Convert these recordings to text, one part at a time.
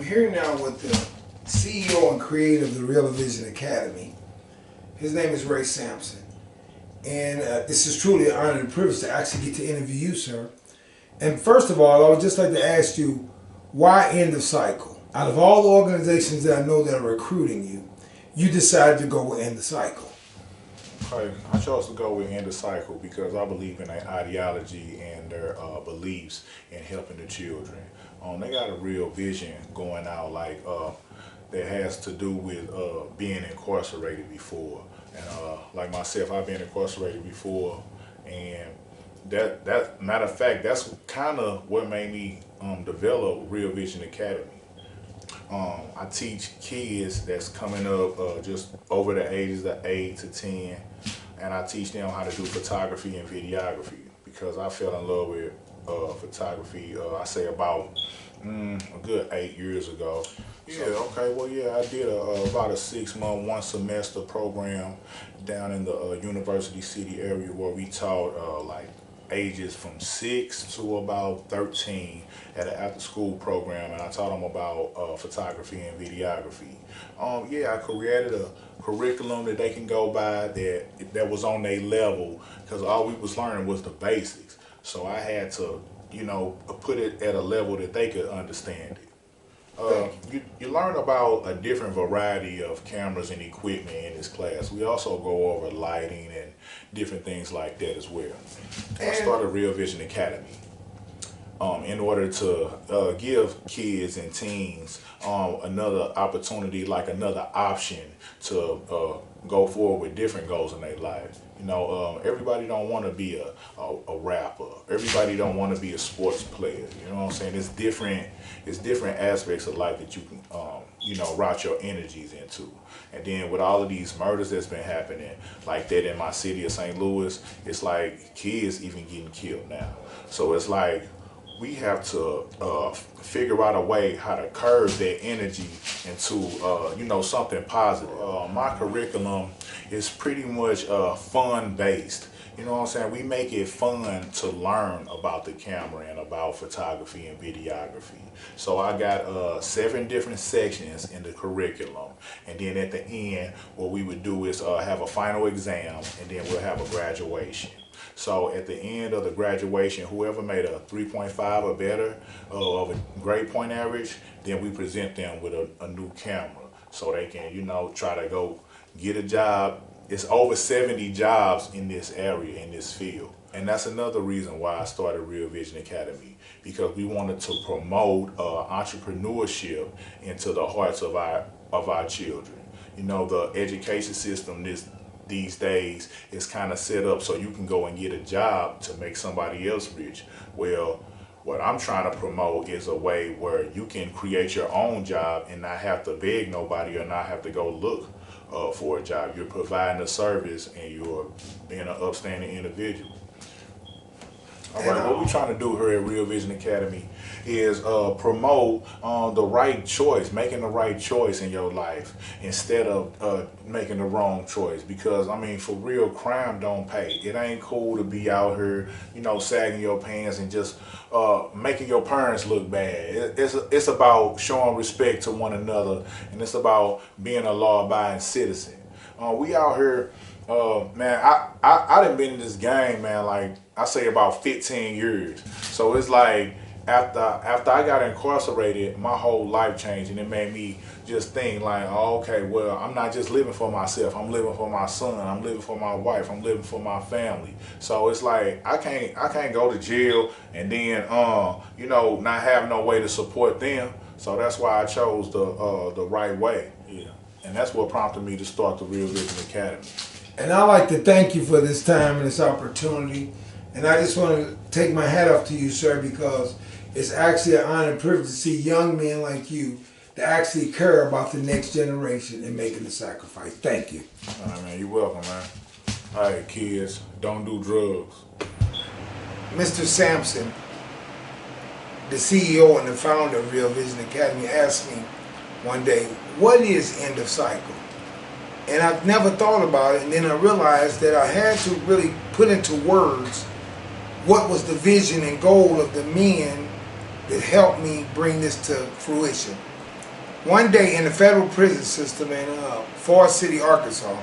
here now with the CEO and creator of the Real Vision Academy. His name is Ray Sampson. And this is truly an honor and privilege to actually get to interview you, sir. And first of all, I would just like to ask you, why end of cycle? Out of all the organizations that I know that are recruiting you, you decided to go with end of cycle. I chose to go with end of cycle because I believe in their ideology and their beliefs in helping the children. They got a real vision going out that has to do with being incarcerated before. And like myself, I've been incarcerated before, and that matter of fact, that's kind of what made me develop Real Vision Academy. I teach kids that's coming up just over the ages of 8 to 10, and I teach them how to do photography and videography because I fell in love with photography, I say about a good 8 years ago. Yeah, okay, well, yeah, I did about a 6-month, 1-semester program down in the University City area where we taught like ages from 6 to about 13 at an after-school program, and I taught them about photography and videography. Yeah, I created a curriculum that they can go by that was on their level because all we was learning was the basics. So I had to, put it at a level that they could understand it. You learn about a different variety of cameras and equipment in this class. We also go over lighting and different things like that as well. I started Real Vision Academy in order to give kids and teens another opportunity, like another option to go forward with different goals in their life. Everybody don't want to be a rapper. Everybody don't want to be a sports player. You know what I'm saying? It's different aspects of life that you can, route your energies into. And then with all of these murders that's been happening like that in my city of St. Louis, it's like kids even getting killed now. So it's like we have to figure out a way how to curb that energy into, something positive. My curriculum is pretty much fun-based. You know what I'm saying? We make it fun to learn about the camera and about photography and videography. So I got 7 different sections in the curriculum. And then at the end, what we would do is have a final exam, and then we'll have a graduation. So at the end of the graduation, whoever made a 3.5 or better of a grade point average, then we present them with a new camera so they can, try to go get a job. It's over 70 jobs in this area, in this field. And that's another reason why I started Real Vision Academy, because we wanted to promote entrepreneurship into the hearts of our children. The education system these days is kind of set up so you can go and get a job to make somebody else rich. Well, what I'm trying to promote is a way where you can create your own job and not have to beg nobody or not have to go look for a job. You're providing a service and you're being an upstanding individual. All right, what we're trying to do here at Real Vision Academy is promote the right choice, making the right choice in your life instead of making the wrong choice. Because, for real, crime don't pay. It ain't cool to be out here, sagging your pants and just making your parents look bad. It's about showing respect to one another, and it's about being a law-abiding citizen. We out here, man, I done been in this game, man, like I say about 15 years. So it's like after I got incarcerated, my whole life changed, and it made me just think like, oh, okay, well, I'm not just living for myself. I'm living for my son. I'm living for my wife. I'm living for my family. So it's like I can't go to jail and then not have no way to support them. So that's why I chose the right way. Yeah. And that's what prompted me to start the Real Vision Academy. And I'd like to thank you for this time and this opportunity. And I just want to take my hat off to you, sir, because it's actually an honor and privilege to see young men like you that actually care about the next generation and making the sacrifice. Thank you. All right, man. You're welcome, man. All right, kids, don't do drugs. Mr. Sampson, the CEO and the founder of Real Vision Academy, asked me one day, what is end of cycle? And I've never thought about it, and then I realized that I had to really put into words what was the vision and goal of the men that helped me bring this to fruition. One day in the federal prison system in Forest City, Arkansas,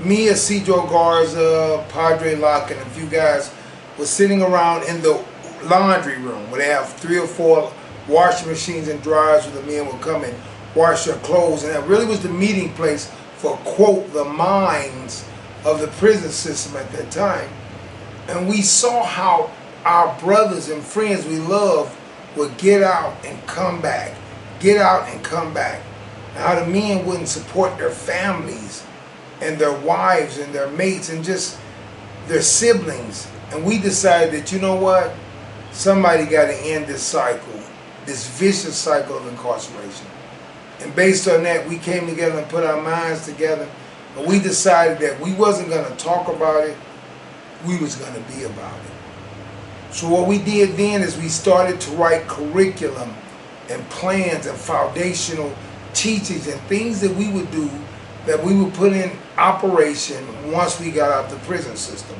me, Isidro, Garza, Padre Locke, and a few guys were sitting around in the laundry room where they have 3 or 4 washing machines and dryers where the men would come and wash their clothes. And that really was the meeting place for, quote, the minds of the prison system at that time. And we saw how our brothers and friends we loved would get out and come back. Get out and come back. And how the men wouldn't support their families and their wives and their mates and just their siblings. And we decided that, you know what? Somebody got to end this cycle, this vicious cycle of incarceration. And based on that, we came together and put our minds together. And we decided that we wasn't going to talk about it. We was going to be about it. So what we did then is we started to write curriculum and plans and foundational teachings and things that we would do that we would put in operation once we got out the prison system.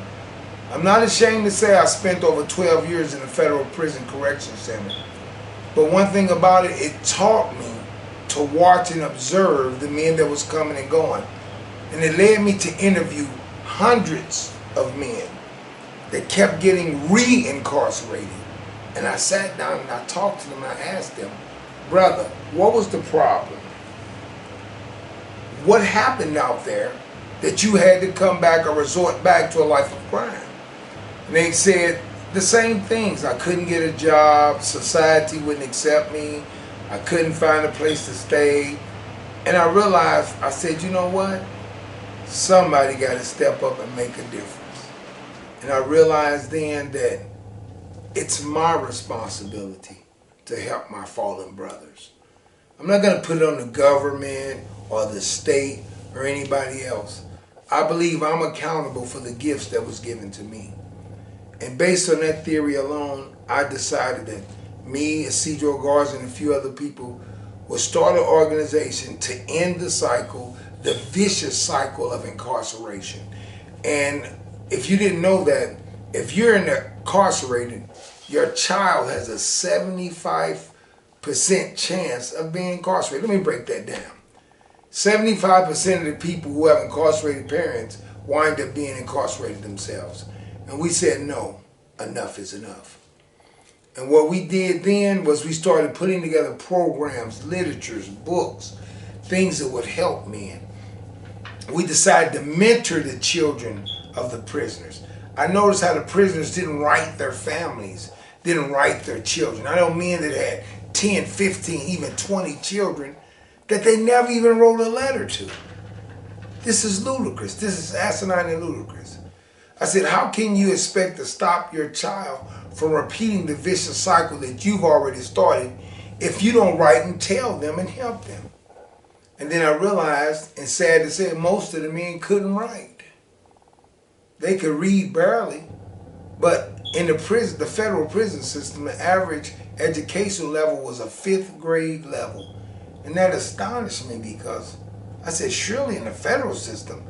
I'm not ashamed to say I spent over 12 years in the federal prison correction center. But one thing about it, it taught me to watch and observe the men that was coming and going. And it led me to interview hundreds of men that kept getting re-incarcerated. And I sat down and I talked to them and I asked them, brother, what was the problem? What happened out there that you had to come back or resort back to a life of crime? And they said the same things. I couldn't get a job, society wouldn't accept me, I couldn't find a place to stay. And I realized, I said, you know what? Somebody got to step up and make a difference. And I realized then that it's my responsibility to help my fallen brothers. I'm not going to put it on the government or the state or anybody else. I believe I'm accountable for the gifts that was given to me. And based on that theory alone, I decided that me, Isidro, Garza, and a few other people would start an organization to end the cycle, the vicious cycle of incarceration. And if you didn't know that, if you're incarcerated, your child has a 75% chance of being incarcerated. Let me break that down. 75% of the people who have incarcerated parents wind up being incarcerated themselves. And we said, no, enough is enough. And what we did then was we started putting together programs, literatures, books, things that would help men. We decided to mentor the children of the prisoners. I noticed how the prisoners didn't write their families, didn't write their children. I know men that had 10, 15, even 20 children that they never even wrote a letter to. This is ludicrous. This is asinine and ludicrous. I said, how can you expect to stop your child from repeating the vicious cycle that you've already started if you don't write and tell them and help them? And then I realized, and sad to say, most of the men couldn't write. They could read barely, but in the prison, the federal prison system, the average educational level was a 5th grade level. And that astonished me because I said, surely in the federal system,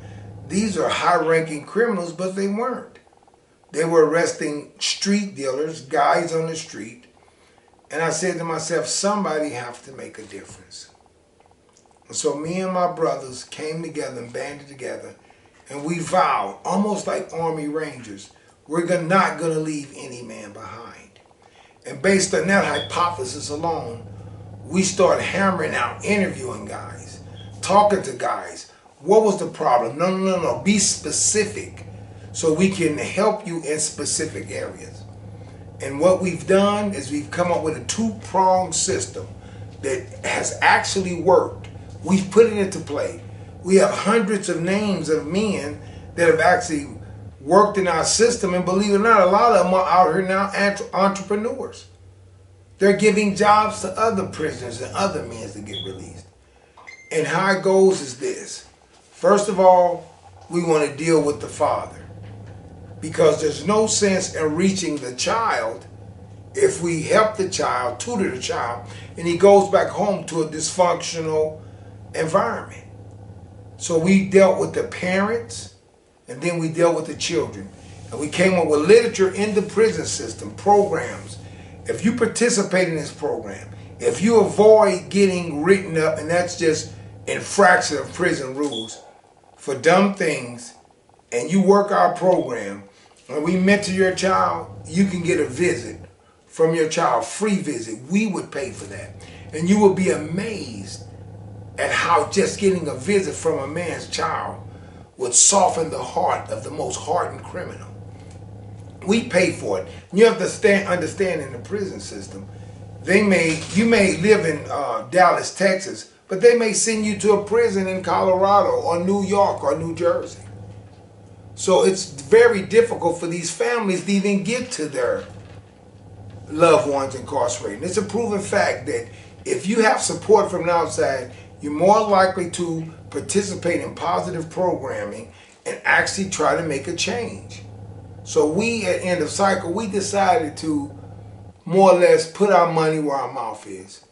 these are high-ranking criminals, but they weren't. They were arresting street dealers, guys on the street. And I said to myself, somebody have to make a difference. And so me and my brothers came together and banded together, and we vowed, almost like Army Rangers, we're not going to leave any man behind. And based on that hypothesis alone, we started hammering out, interviewing guys, talking to guys. What was the problem? No. Be specific so we can help you in specific areas. And what we've done is we've come up with a 2-pronged system that has actually worked. We've put it into play. We have hundreds of names of men that have actually worked in our system, and believe it or not, a lot of them are out here now entrepreneurs. They're giving jobs to other prisoners and other men to get released. And how it goes is this. First of all, we want to deal with the father, because there's no sense in reaching the child if we help the child, tutor the child, and he goes back home to a dysfunctional environment. So we dealt with the parents, and then we dealt with the children. And we came up with literature in the prison system, programs. If you participate in this program, If you avoid getting written up, and that's just infraction of prison rules for dumb things, and you work our program, and we mentor your child, you can get a visit from your child, free visit. We would pay for that. And you will be amazed at how just getting a visit from a man's child would soften the heart of the most hardened criminal. We pay for it. You have to understand in the prison system, you may live in Dallas, Texas, but they may send you to a prison in Colorado or New York or New Jersey. So it's very difficult for these families to even get to their loved ones incarcerated. It's a proven fact that if you have support from the outside, you're more likely to participate in positive programming and actually try to make a change. So we at End of Cycle, we decided to more or less put our money where our mouth is.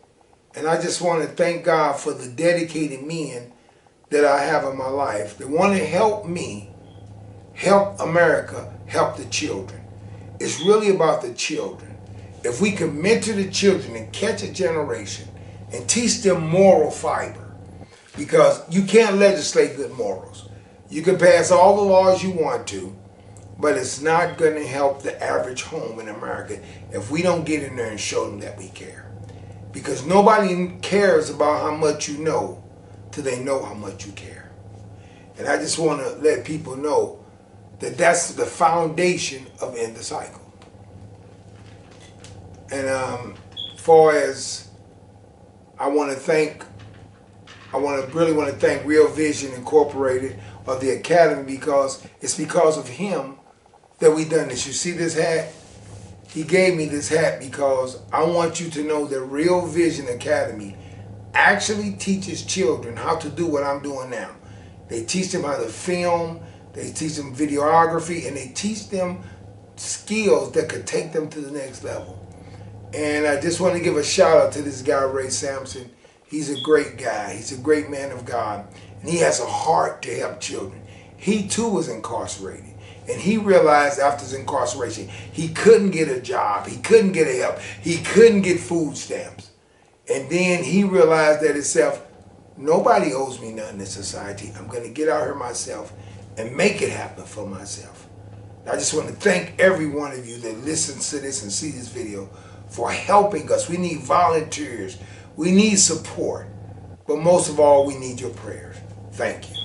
And I just want to thank God for the dedicated men that I have in my life that want to help me, help America, help the children. It's really about the children. If we can mentor the children and catch a generation and teach them moral fiber, because you can't legislate good morals. You can pass all the laws you want to, but it's not going to help the average home in America if we don't get in there and show them that we care. Because nobody cares about how much you know till they know how much you care. And I just want to let people know that that's the foundation of End the Cycle. And far as I really want to thank Real Vision Incorporated of the Academy, because it's because of him that we done this. You see this hat? He gave me this hat because I want you to know that Real Vision Academy actually teaches children how to do what I'm doing now. They teach them how to film, they teach them videography, and they teach them skills that could take them to the next level. And I just want to give a shout out to this guy, Ray Sampson. He's a great guy. He's a great man of God. And he has a heart to help children. He too was incarcerated. And he realized after his incarceration, he couldn't get a job. He couldn't get help. He couldn't get food stamps. And then he realized that himself, nobody owes me nothing in society. I'm going to get out here myself and make it happen for myself. I just want to thank every one of you that listens to this and see this video for helping us. We need volunteers. We need support. But most of all, we need your prayers. Thank you.